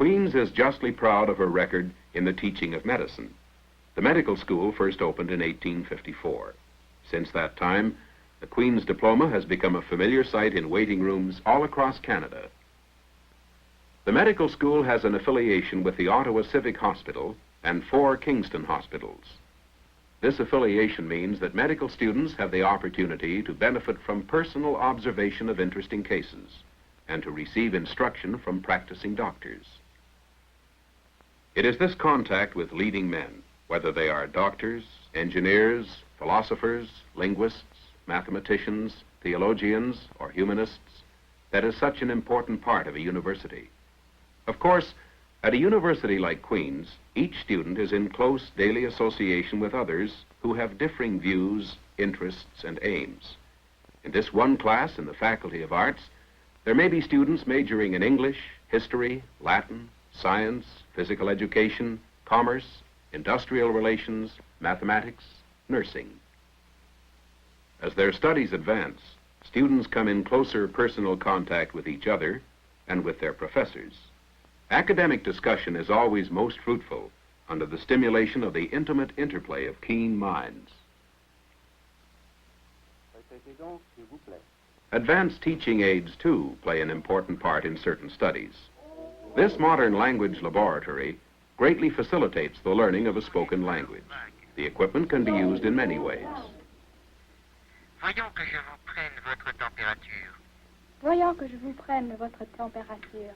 Queens is justly proud of her record in the teaching of medicine. The medical school first opened in 1854. Since that time, the Queen's diploma has become a familiar sight in waiting rooms all across Canada. The medical school has an affiliation with the Ottawa Civic Hospital and 4 Kingston hospitals. This affiliation means that medical students have the opportunity to benefit from personal observation of interesting cases and to receive instruction from practicing doctors. It is this contact with leading men, whether they are doctors, engineers, philosophers, linguists, mathematicians, theologians, or humanists, that is such an important part of a university. Of course, at a university like Queen's, each student is in close daily association with others who have differing views, interests, and aims. In this one class in the Faculty of Arts, there may be students majoring in English, history, Latin, science, physical education, commerce, industrial relations, mathematics, nursing. As their studies advance, students come in closer personal contact with each other and with their professors. Academic discussion is always most fruitful under the stimulation of the intimate interplay of keen minds. Advanced teaching aids, too, play an important part in certain studies. This modern language laboratory greatly facilitates the learning of a spoken language. The equipment can be used in many ways. Voyons que je vous prenne votre température. Voyons que je vous prenne votre température.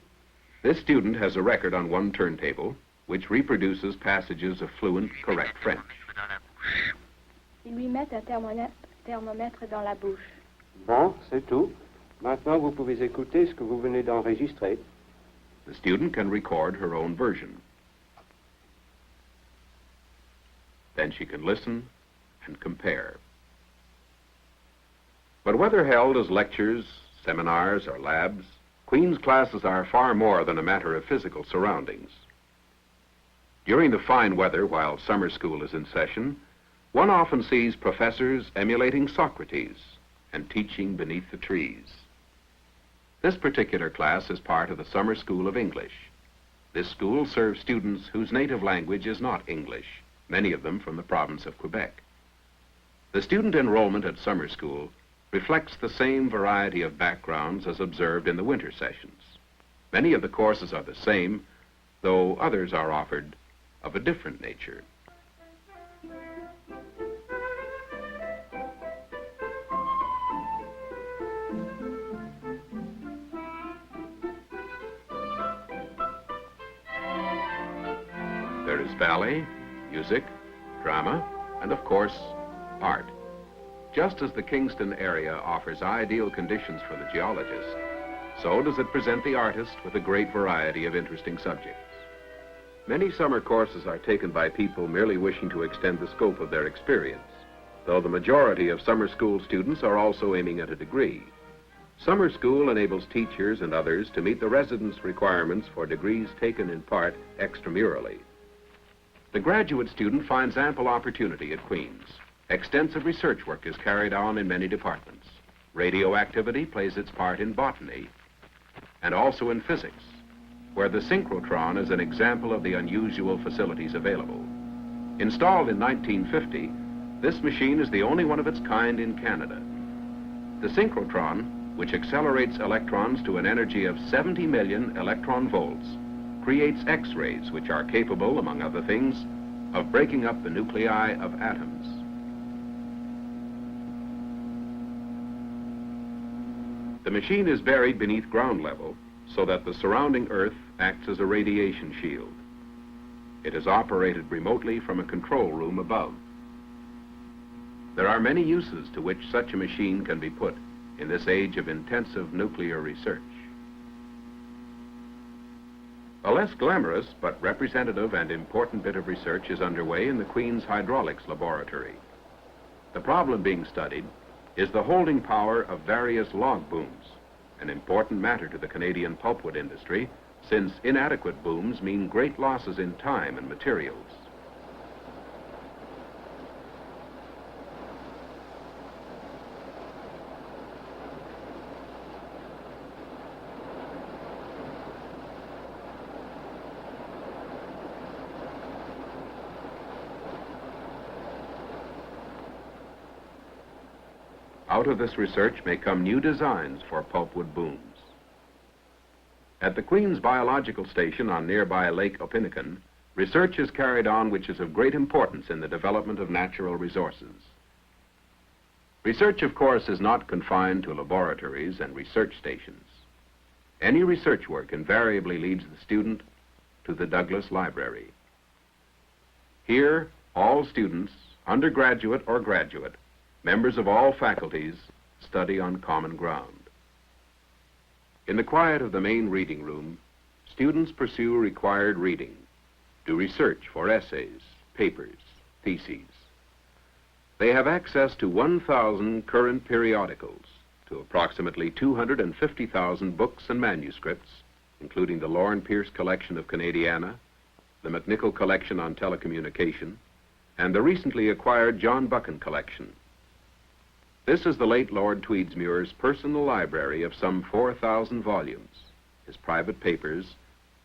This student has a record on one turntable which reproduces passages of fluent, correct French. Ils lui mettent un thermomètre dans la bouche. Bon, c'est tout. Maintenant, vous pouvez écouter ce que vous venez d'enregistrer. The student can record her own version. Then she can listen and compare. But whether held as lectures, seminars, or labs, Queen's classes are far more than a matter of physical surroundings. During the fine weather while summer school is in session, one often sees professors emulating Socrates and teaching beneath the trees. This particular class is part of the Summer School of English. This school serves students whose native language is not English, many of them from the province of Quebec. The student enrollment at summer school reflects the same variety of backgrounds as observed in the winter sessions. Many of the courses are the same, though others are offered of a different nature. There is ballet, music, drama, and of course, art. Just as the Kingston area offers ideal conditions for the geologist, so does it present the artist with a great variety of interesting subjects. Many summer courses are taken by people merely wishing to extend the scope of their experience, though the majority of summer school students are also aiming at a degree. Summer school enables teachers and others to meet the residence requirements for degrees taken in part extramurally. The graduate student finds ample opportunity at Queen's. Extensive research work is carried on in many departments. Radioactivity plays its part in botany and also in physics, where the synchrotron is an example of the unusual facilities available. Installed in 1950, this machine is the only one of its kind in Canada. The synchrotron, which accelerates electrons to an energy of 70 million electron volts, creates X-rays which are capable, among other things, of breaking up the nuclei of atoms. The machine is buried beneath ground level so that the surrounding earth acts as a radiation shield. It is operated remotely from a control room above. There are many uses to which such a machine can be put in this age of intensive nuclear research. A less glamorous but representative and important bit of research is underway in the Queen's Hydraulics Laboratory. The problem being studied is the holding power of various log booms, an important matter to the Canadian pulpwood industry, since inadequate booms mean great losses in time and materials. Out of this research may come new designs for pulpwood booms. At the Queen's Biological Station on nearby Lake Opinican, research is carried on which is of great importance in the development of natural resources. Research, of course, is not confined to laboratories and research stations. Any research work invariably leads the student to the Douglas Library. Here, all students, undergraduate or graduate, members of all faculties, study on common ground. In the quiet of the main reading room, students pursue required reading, do research for essays, papers, theses. They have access to 1,000 current periodicals, to approximately 250,000 books and manuscripts, including the Lorne Pierce collection of Canadiana, the McNichol collection on telecommunication, and the recently acquired John Buchan collection. This is the late Lord Tweedsmuir's personal library of some 4,000 volumes, his private papers,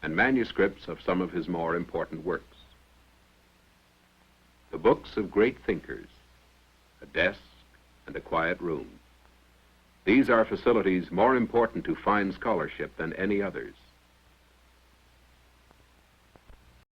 and manuscripts of some of his more important works. The books of great thinkers, a desk, and a quiet room. These are facilities more important to fine scholarship than any others.